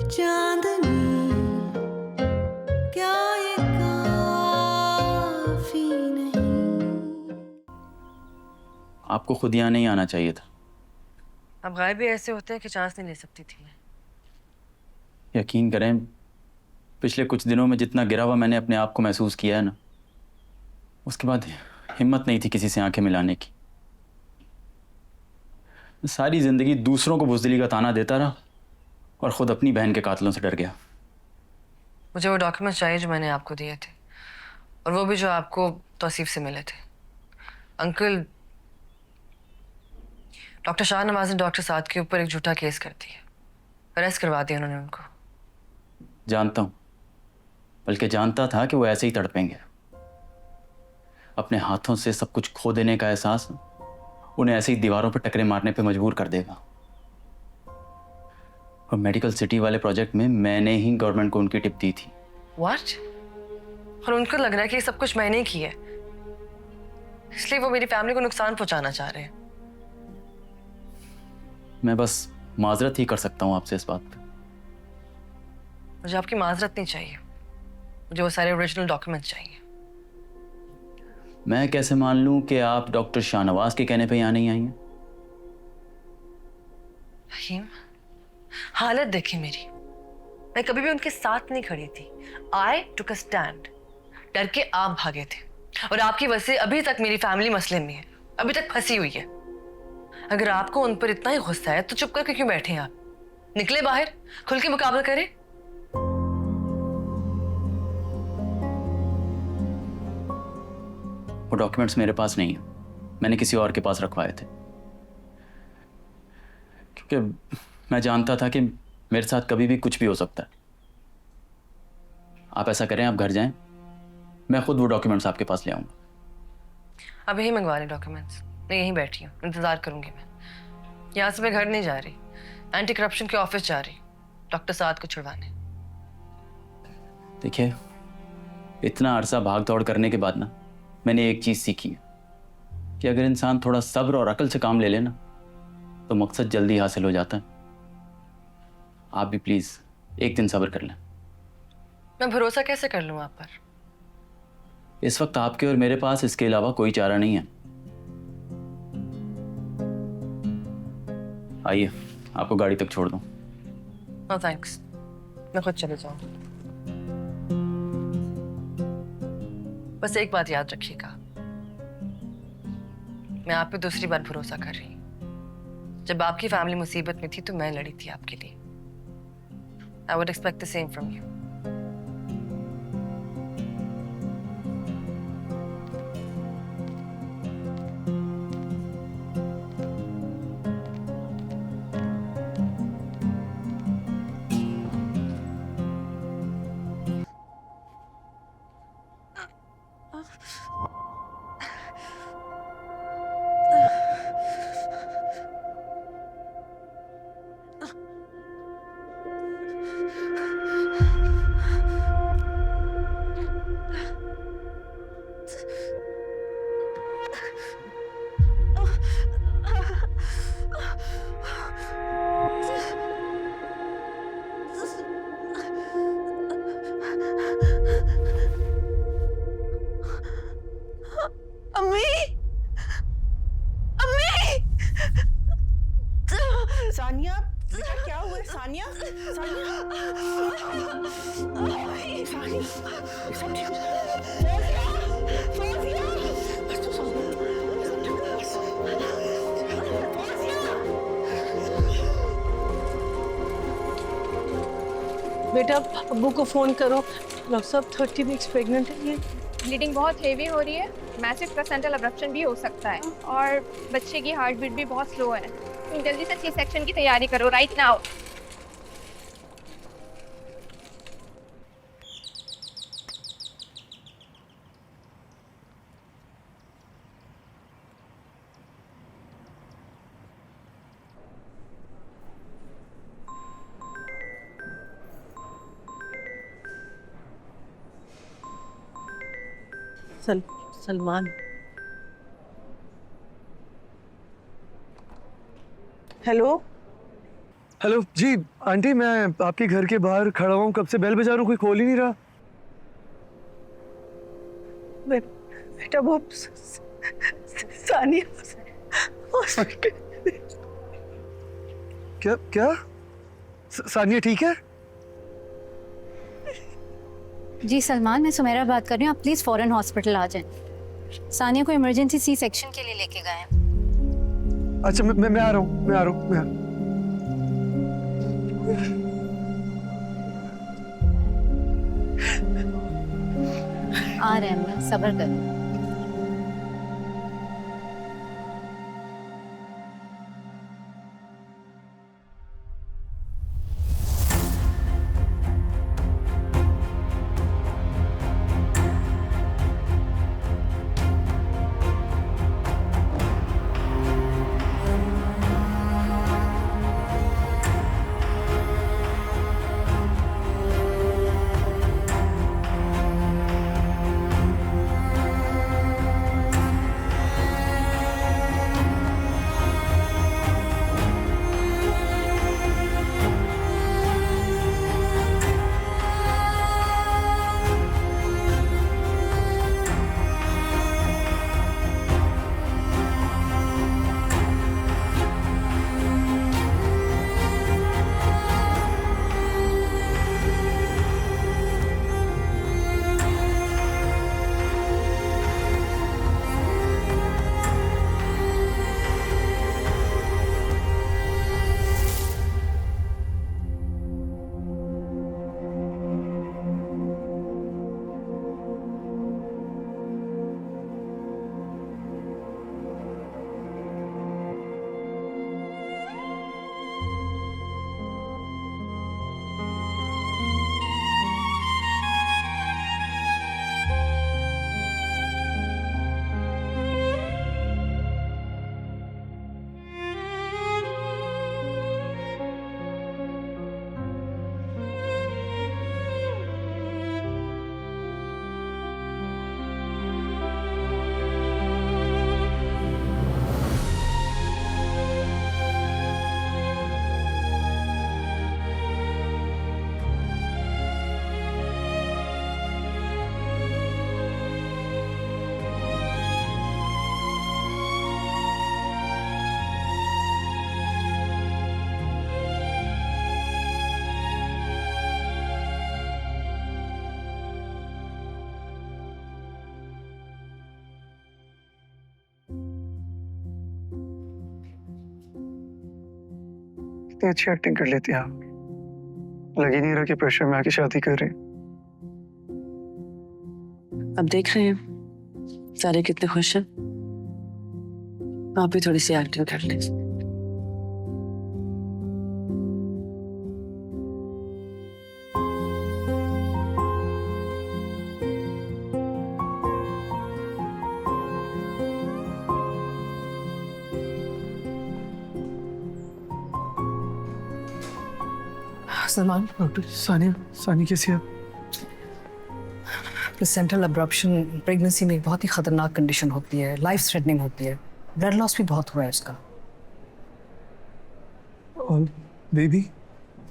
चांदनी क्या ये काफी नहीं। आपको खुद यहाँ नहीं आना चाहिए था। अब गायब भी ऐसे होते हैं कि चांस नहीं ले सकती थी मैं। यकीन करें, पिछले कुछ दिनों में जितना गिरा हुआ मैंने अपने आप को महसूस किया है ना, उसके बाद हिम्मत नहीं थी किसी से आंखें मिलाने की। सारी जिंदगी दूसरों को बुज़दिली का ताना देता रहा और खुद अपनी बहन के कातिलों से डर गया। मुझे वो डॉक्यूमेंट्स चाहिए जो मैंने आपको दिए थे, और वो भी जो आपको तौसीफ से मिले थे। अंकल, डॉक्टर शाहनवाज ने डॉक्टर साद के ऊपर एक झूठा केस कर दिया, अरेस्ट करवा दिया उन्होंने उनको। जानता हूँ, बल्कि जानता था कि वो ऐसे ही तड़पेंगे। अपने हाथों से सब कुछ खो देने का एहसास उन्हें ऐसे ही दीवारों पर टकरे मारने पे मजबूर कर देगा। और मेडिकल सिटी वाले प्रोजेक्ट में मैंने ही गवर्नमेंट को उनकी टिप दी थी। व्हाट? और उनको लग रहा है कि ये सब कुछ मैंने ही किया है, इसलिए वो मेरी फैमिली को नुकसान पहुंचाना चाह रहे हैं। मैं बस माजरत ही कर सकता हूँ आपसे इस बात पे। मुझे आपकी माजरत नहीं चाहिए, मुझे वो सारे ओरिजिनल डॉक्यूमेंट्स चाहिए। मैं कैसे मान लूं कि आप डॉक्टर शाहनवाज के कहने पे यहाँ नहीं आई हैं? रहीम, हालत देखी मेरी, मैं कभी भी उनके साथ नहीं खड़ी थी। आई टुक अ स्टैंड। डर के आप भागे थे, और आपकी वजह से अभी तक मेरी फैमिली मसले में है, अभी तक फंसी हुई है। अगर आपको उन पर इतना ही गुस्सा है तो चुप करके क्यों बैठे हैं आप? निकले बाहर, खुल के मुकाबला करें। वो डॉक्यूमेंट्स मेरे पास नहीं है, मैंने किसी और के पास रखवाए थे, क्योंकि मैं जानता था कि मेरे साथ कभी भी कुछ भी हो सकता है। आप ऐसा करें, आप घर जाएं, मैं खुद वो डॉक्यूमेंट्स आपके पास ले आऊंगा। अब यही मंगवा रहे डॉक्यूमेंट्स, मैं यहीं बैठी हूँ, इंतजार करूंगी। मैं यहाँ से मैं घर नहीं जा रही, एंटी करप्शन के ऑफिस जा रही, डॉक्टर साद को छुड़वाने। देखिए, इतना अरसा भाग दौड़ करने के बाद ना, मैंने एक चीज सीखी है कि अगर इंसान थोड़ा सब्र और अकल से काम ले लेना तो मकसद जल्दी हासिल हो जाता है। आप भी प्लीज एक दिन सब्र कर लें। मैं भरोसा कैसे कर लूँ आप पर? इस वक्त आपके और मेरे पास इसके अलावा कोई चारा नहीं है। आइए, आपको गाड़ी तक छोड़ दूं। नो थैंक्स, मैं खुद चले जाऊँ। बस एक बात याद रखिएगा, मैं आप पे दूसरी बार भरोसा कर रही हूँ। जब आपकी फैमिली मुसीबत में थी तो मैं लड़ी थी आपके लिए। I would expect the same from you. अम्मी, अम्मी, सानिया, बेटा क्या हुआ है? सानिया, सानिया, सानिया, सब ठीक हो जाएगा। फौजिया, बस तो बेटा अब्बू को फोन करो। डॉक्टर साहब 30 वीक्स प्रेग्नेंट है ये। ब्लीडिंग बहुत हेवी हो रही है, मैसिव प्लेसेंटल अब्रप्शन भी हो सकता है, और बच्चे की हार्ट बीट भी बहुत स्लो है। तुम जल्दी से सी सेक्शन की तैयारी करो right now. Salman, hello. Hello ji aunty, मैं आपके घर के बाहर खड़ा हूँ, कब से बेल बजा रहा हूँ, कोई खोल ही नहीं रहा। बेटा वो सानिया क्या क्या सानिया ठीक है? जी सलमान, मैं सुमेरा बात कर रही हूँ। आप प्लीज़ फ़ौरन हॉस्पिटल आ जाएं। सानिया को इमरजेंसी सी सेक्शन के लिए लेके गए हैं। अच्छा मैं आ रहा हूँ, मैं आ रहा हूँ, मैं आ रहे हैं, मैं सब्र करें। इतनी अच्छी एक्टिंग कर लेती हैं आप, लग ही नहीं रहा कि प्रेशर में आके शादी कर रहे हैं। अब देख रहे हैं सारे कितने खुश हैं। आप भी थोड़ी सी एक्टिंग कर लें। सलमान, डॉक्टर सानिया, सानी कैसी है? प्लेसेंटल अब्रप्शन प्रेगनेंसी में एक बहुत ही खतरनाक कंडीशन होती है, लाइफ थ्रेटनिंग होती है। ब्लड लॉस भी बहुत हुआ है उसका। और बेबी?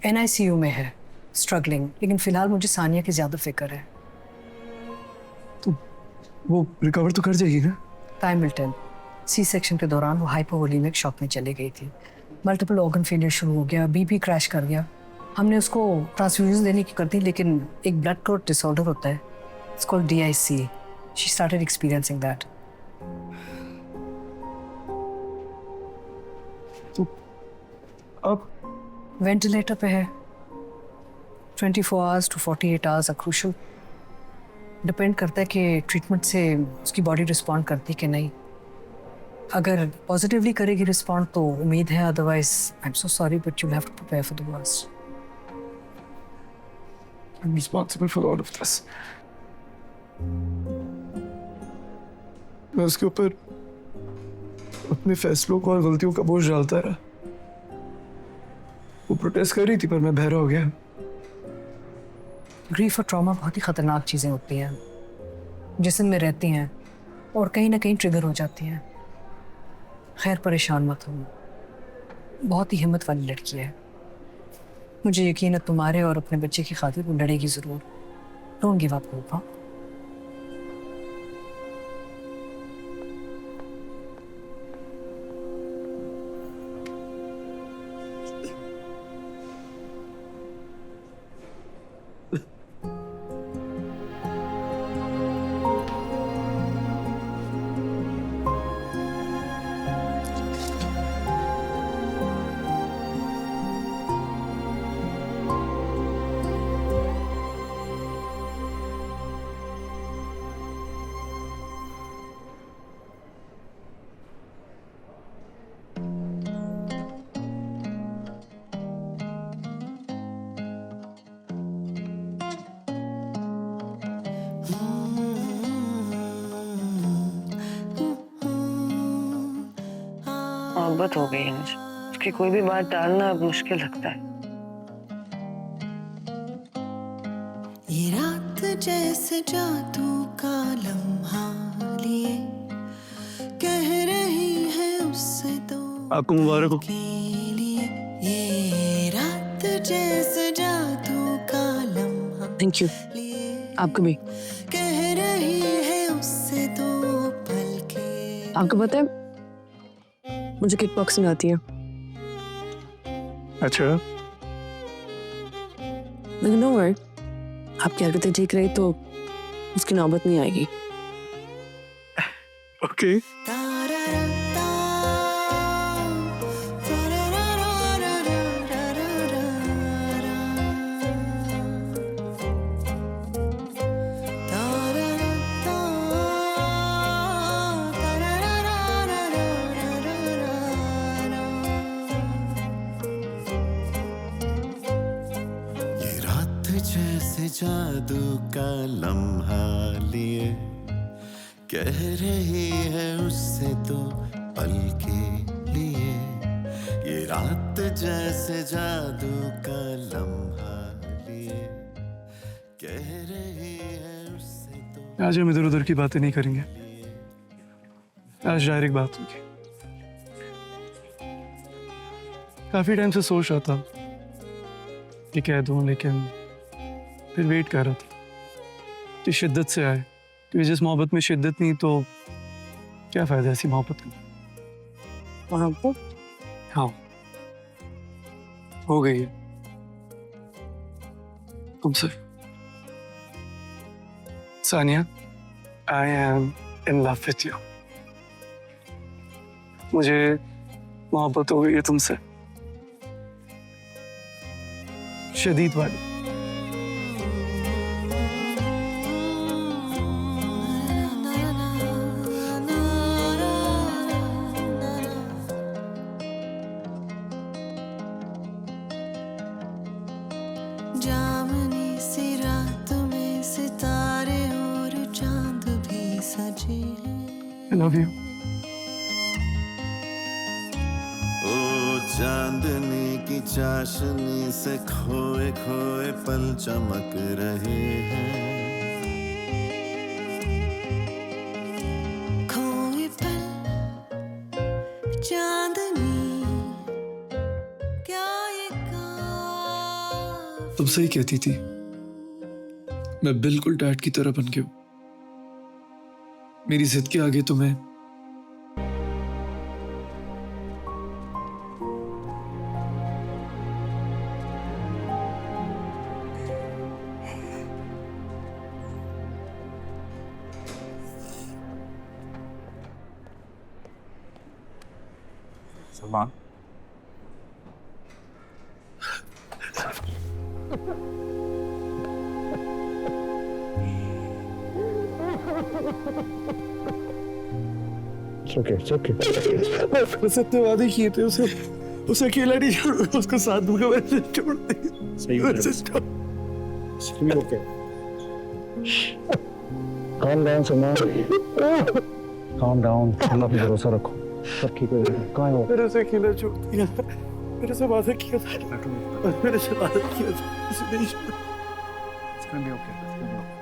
NICU में है, स्ट्रगलिंग, लेकिन फिलहाल मुझे सानिया की ज्यादा फिक्र है। तो वो रिकवर तो कर जाएगी ना? Time will tell. C section के दौरान वो हाइपोवोलेमिक शॉक में चली गई थी, मल्टीपल ऑर्गन फेलियर शुरू हो गया, BP क्रैश कर गया। हमने उसको ट्रांसफ्यूजन देने की कर दी, लेकिन एक ब्लड क्लॉट डिसऑर्डर होता है, it's called DIC। She started experiencing that. तो अब वेंटिलेटर पे है। 24 hours to 48 hours are crucial। Depend करता है कि ट्रीटमेंट से उसकी बॉडी रिस्पॉन्ड करती कि नहीं। अगर पॉजिटिवली करेगी रिस्पॉन्ड तो उम्मीद है, otherwise I am so sorry but you have to prepare for the worst. I'm responsible for all of this। मैं उसके ऊपर अपने फैसलों को और गलतियों का बोझ डालता रहा। वो प्रोटेस्ट कर रही थी पर मैं बहरा हो गया। ग्रीफ और ट्रॉमा बहुत ही खतरनाक चीज़ें होती हैं, जिस्म में रहती हैं और कहीं ना कहीं ट्रिगर हो जाती हैं। खैर परेशान मत हो, बहुत ही हिम्मत वाली लड़की है। मुझे यकीन है तुम्हारे और अपने बच्चे की खातिर वो लड़ेगी जरूर। Don't give up hope. मोहब्बत हो गई है मुझे, उसकी कोई भी बात टालना अब मुश्किल लगता है। ये रात जैसे जादू का लम्हा लिए कह रही है उससे तो आपको मुबारक हो। के लिए ये रात जैसे जादू का लम्हा थैंक यू। लिए आपको भी। कह रही है उससे तो पल के। आपको पता है मुझे किक बॉक्सिंग आती है। अच्छा, लेकिन नो वरी, आपकी हरकतें ठीक रही तो उसकी नौबत नहीं आएगी। ओके। जैसे जादू का लम्हा लिए कह रही है उससे तो पल के लिए। ये रात जैसे जादू का लम्हा लिए कह रही है उससे तो। आज हम इधर उधर की बातें नहीं करेंगे, आज डायरेक्ट बात होगी। काफी टाइम से सोच रहा था कि कह दूं, लेकिन फिर वेट कर रहा था कि शिद्दत से आए, क्योंकि जिस मोहब्बत में शिद्दत नहीं तो क्या फायदा ऐसी मोहब्बत का। मोहब्बत हाँ, हो गई है तुमसे। Sania, I am in love with you. मुझे मोहब्बत हो गई है तुमसे, शदीद वाली। जामनी सी रात में सितारे और चांद भी सजे हैं। I love you. ओ चांदनी की चाशनी से खोए खोए पल चमक रहे हैं। खोए पल चांदनी क्या ये तुम सही कहती थी, मैं बिल्कुल डैड की तरह बन गया हूं। मेरी जिद के आगे तुम्हें सलमान, सत्य वादे किए थे उसे अकेला नहीं छोड़, उसको साथ दूंगा, वैसे छोड़ दे। Calm down, Salman. Calm down. अल्लाह पे भरोसा रखो, सब ठीक हो जाएगा। कहाँ हो? मेरे से अकेला छोड़ दिया, मेरे से वादा किया था, मेरे से वादा किया था, उसे नहीं छोड़ा। It's gonna be okay. It's gonna be okay.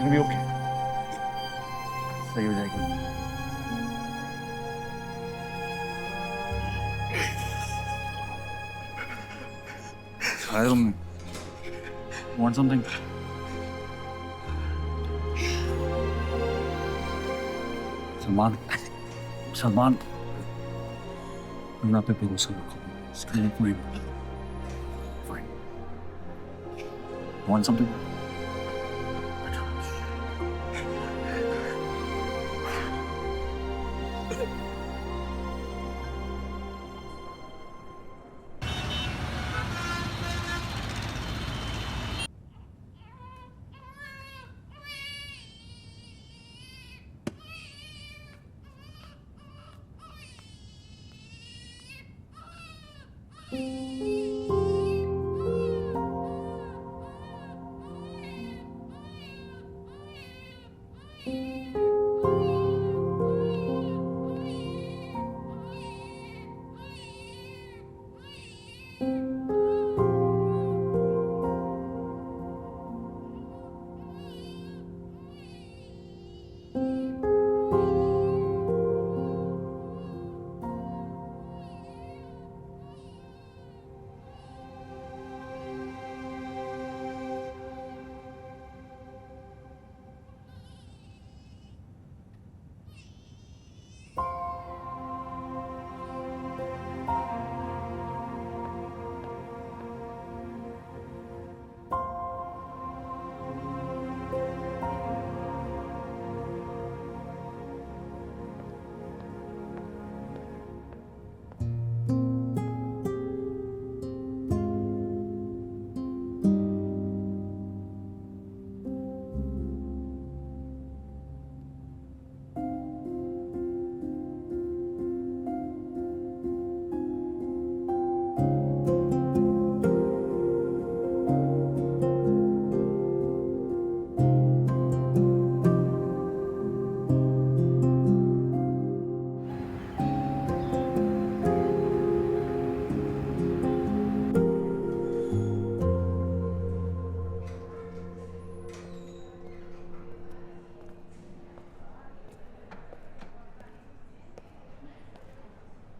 भी ओके, सही हो जाएगी। I don't want something. Salman, Salman, अपना पे भरोसा रखो, इसके लिए कोई fine. Want something?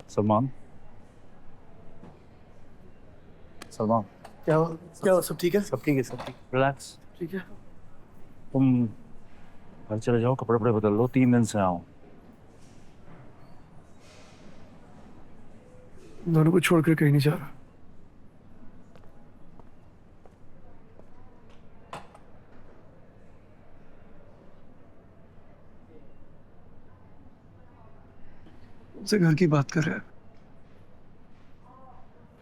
Salman, Salman, क्या क्या सब ठीक है? सब ठीक है, सब ठीक। रिलैक्स, ठीक है। तुम घर चले जाओ, कपड़े वपड़े बदल लो, 3 दिन से आओ। दोनों को छोड़कर कहीं नहीं जा रहा। उनसे घर की बात कर रहा है,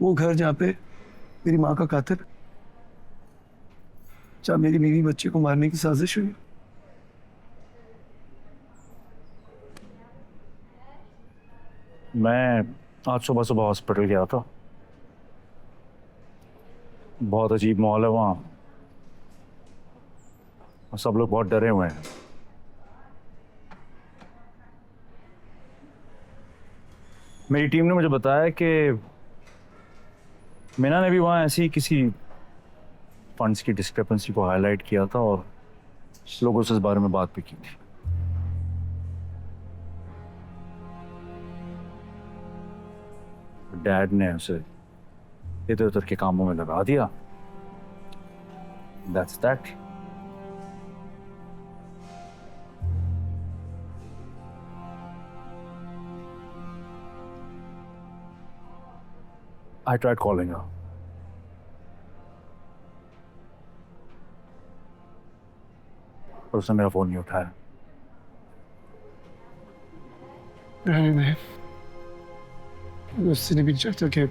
वो घर जहाँ पे मेरी माँ का कातिल, जहाँ मेरी बीवी बच्चे को मारने की साजिश हुई। मैं आज सुबह सुबह हॉस्पिटल गया था। बहुत अजीब माहौल है वहाँ, और सब लोग बहुत डरे हुए हैं। मेरी टीम ने मुझे बताया कि मीना ने भी वहाँ ऐसी किसी फंड्स की डिस्क्रिपेंसी को हाईलाइट किया था और लोगों से इस बारे में बात भी की थी। डैड ने उसे इधर उधर के कामों में लगा दिया। That's that. I tried calling her. पर उसने मेरा फोन नहीं उठाया। रहने में उससे नहीं भी चाहता कि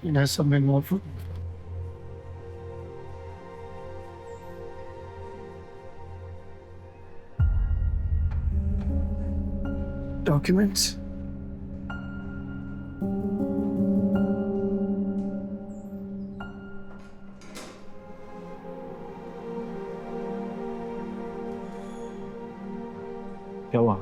इन्हें सब में इन्वॉल्व हो। डॉक्यूमेंट्स क्या हुआ?